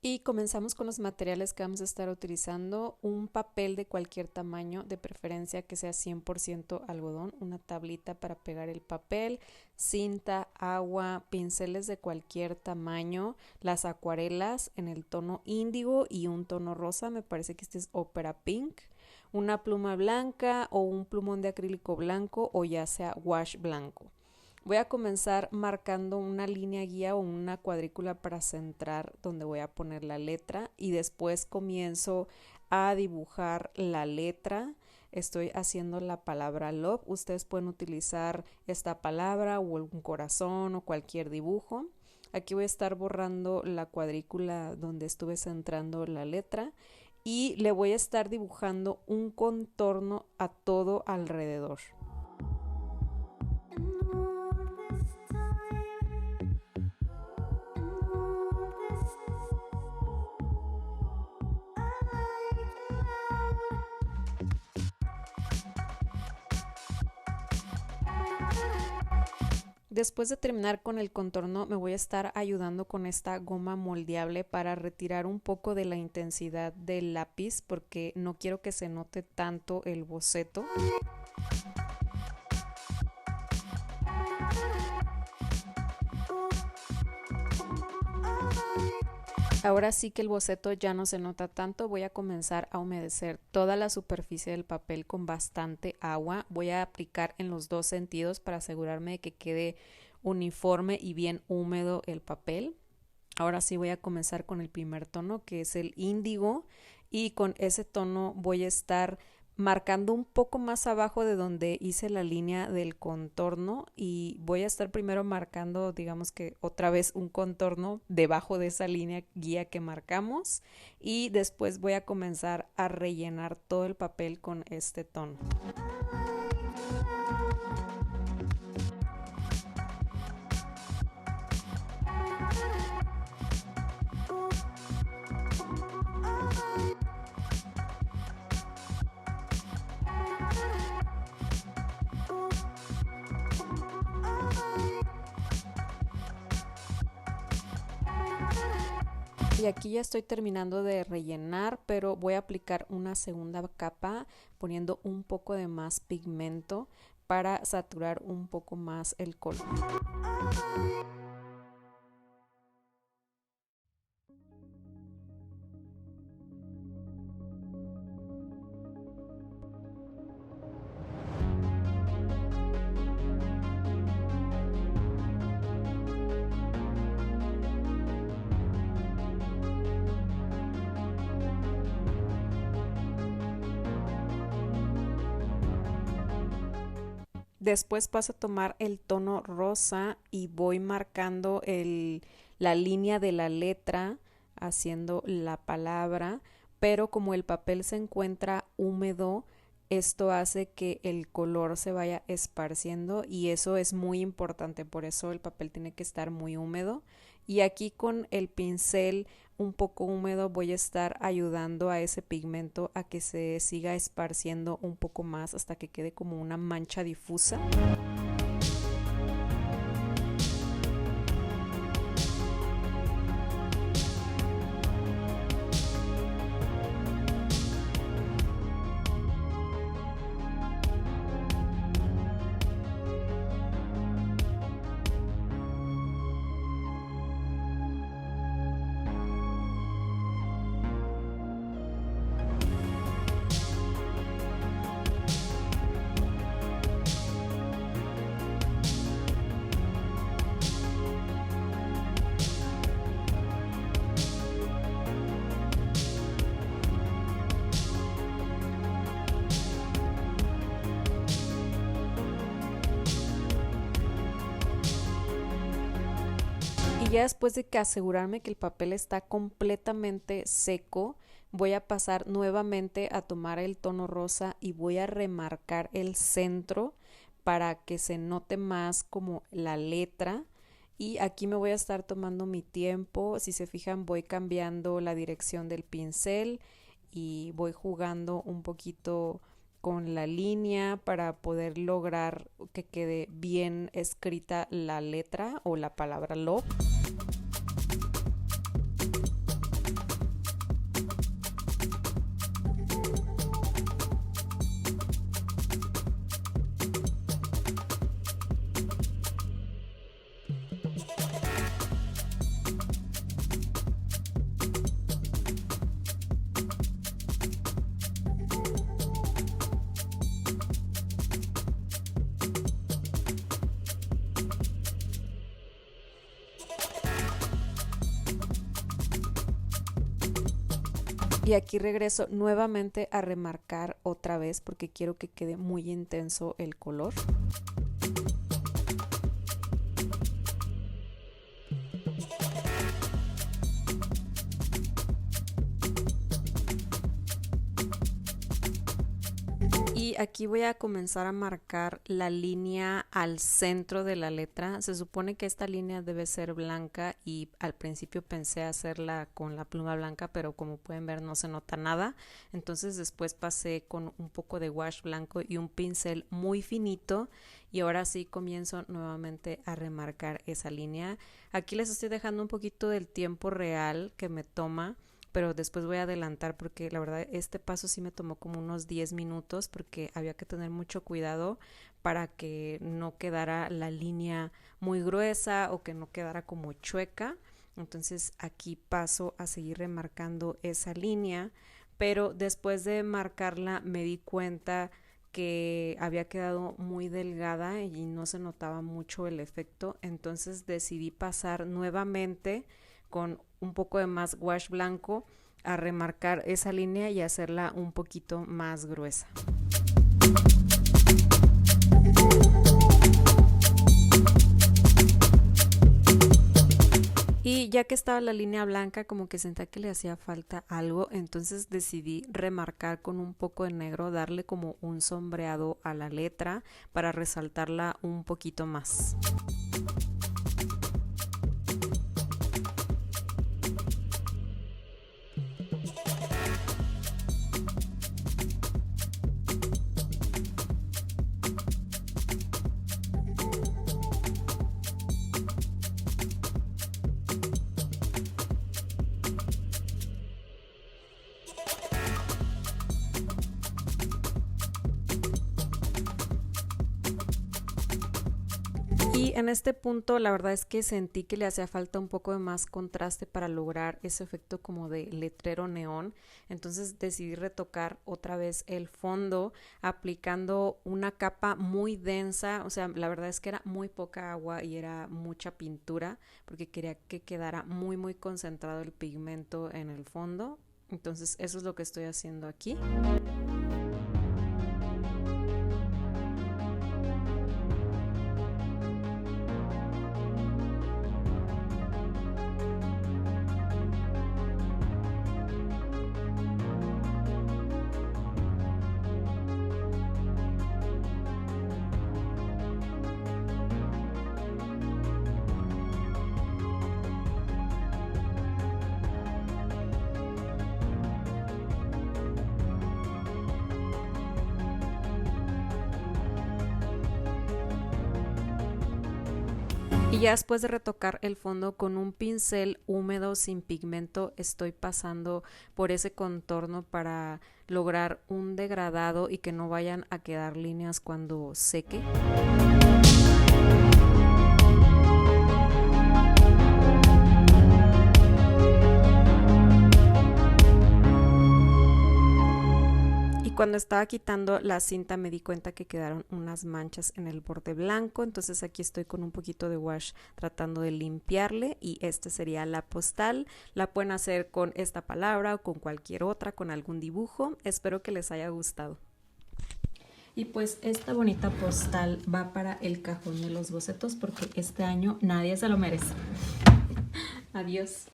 Y comenzamos con los materiales que vamos a estar utilizando. Un papel de cualquier tamaño, de preferencia que sea 100% algodón, una tablita para pegar el papel, cinta, agua, pinceles de cualquier tamaño, las acuarelas en el tono índigo y un tono rosa, me parece que este es Opera Pink, una pluma blanca o un plumón de acrílico blanco o ya sea wash blanco. Voy a comenzar marcando una línea guía o una cuadrícula para centrar donde voy a poner la letra y después comienzo a dibujar la letra. Estoy haciendo la palabra love. Ustedes pueden utilizar esta palabra o un corazón o cualquier dibujo. Aquí voy a estar borrando la cuadrícula donde estuve centrando la letra y le voy a estar dibujando un contorno a todo alrededor. Después de terminar con el contorno, me voy a estar ayudando con esta goma moldeable para retirar un poco de la intensidad del lápiz porque no quiero que se note tanto el boceto. Ahora sí que el boceto ya no se nota tanto, voy a comenzar a humedecer toda la superficie del papel con bastante agua. Voy a aplicar en los dos sentidos para asegurarme de que quede uniforme y bien húmedo el papel. Ahora sí voy a comenzar con el primer tono, que es el índigo, y con ese tono voy a estar marcando un poco más abajo de donde hice la línea del contorno y voy a estar primero marcando, digamos que otra vez un contorno debajo de esa línea guía que marcamos y después voy a comenzar a rellenar todo el papel con este tono. Y aquí ya estoy terminando de rellenar, pero voy a aplicar una segunda capa poniendo un poco de más pigmento para saturar un poco más el color. Después paso a tomar el tono rosa y voy marcando la línea de la letra, haciendo la palabra, pero como el papel se encuentra húmedo, esto hace que el color se vaya esparciendo y eso es muy importante, por eso el papel tiene que estar muy húmedo. Y aquí con el pincel un poco húmedo voy a estar ayudando a ese pigmento a que se siga esparciendo un poco más hasta que quede como una mancha difusa. Y ya después de que asegurarme que el papel está completamente seco, voy a pasar nuevamente a tomar el tono rosa y voy a remarcar el centro para que se note más como la letra. Y aquí me voy a estar tomando mi tiempo. Si se fijan, voy cambiando la dirección del pincel y voy jugando un poquito con la línea para poder lograr que quede bien escrita la letra o la palabra love. Y aquí regreso nuevamente a remarcar otra vez porque quiero que quede muy intenso el color. Y aquí voy a comenzar a marcar la línea al centro de la letra. Se supone que esta línea debe ser blanca y al principio pensé hacerla con la pluma blanca, pero como pueden ver no se nota nada. Entonces después pasé con un poco de wash blanco y un pincel muy finito y ahora sí comienzo nuevamente a remarcar esa línea. Aquí les estoy dejando un poquito del tiempo real que me toma, pero después voy a adelantar porque la verdad este paso sí me tomó como unos 10 minutos porque había que tener mucho cuidado para que no quedara la línea muy gruesa o que no quedara como chueca. Entonces aquí paso a seguir remarcando esa línea, pero después de marcarla me di cuenta que había quedado muy delgada y no se notaba mucho el efecto, entonces decidí pasar nuevamente con un poco de más wash blanco a remarcar esa línea y hacerla un poquito más gruesa. Y ya que estaba la línea blanca, como que sentía que le hacía falta algo, entonces decidí remarcar con un poco de negro, darle como un sombreado a la letra para resaltarla un poquito más. Y en este punto la verdad es que sentí que le hacía falta un poco de más contraste para lograr ese efecto como de letrero neón. Entonces decidí retocar otra vez el fondo aplicando una capa muy densa. O sea, la verdad es que era muy poca agua y era mucha pintura porque quería que quedara muy concentrado el pigmento en el fondo. Entonces eso es lo que estoy haciendo aquí. Y ya después de retocar el fondo con un pincel húmedo sin pigmento, estoy pasando por ese contorno para lograr un degradado y que no vayan a quedar líneas cuando seque. Cuando estaba quitando la cinta me di cuenta que quedaron unas manchas en el borde blanco, entonces aquí estoy con un poquito de wash tratando de limpiarle y esta sería la postal. La pueden hacer con esta palabra o con cualquier otra, con algún dibujo. Espero que les haya gustado. Y pues esta bonita postal va para el cajón de los bocetos porque este año nadie se lo merece. Adiós.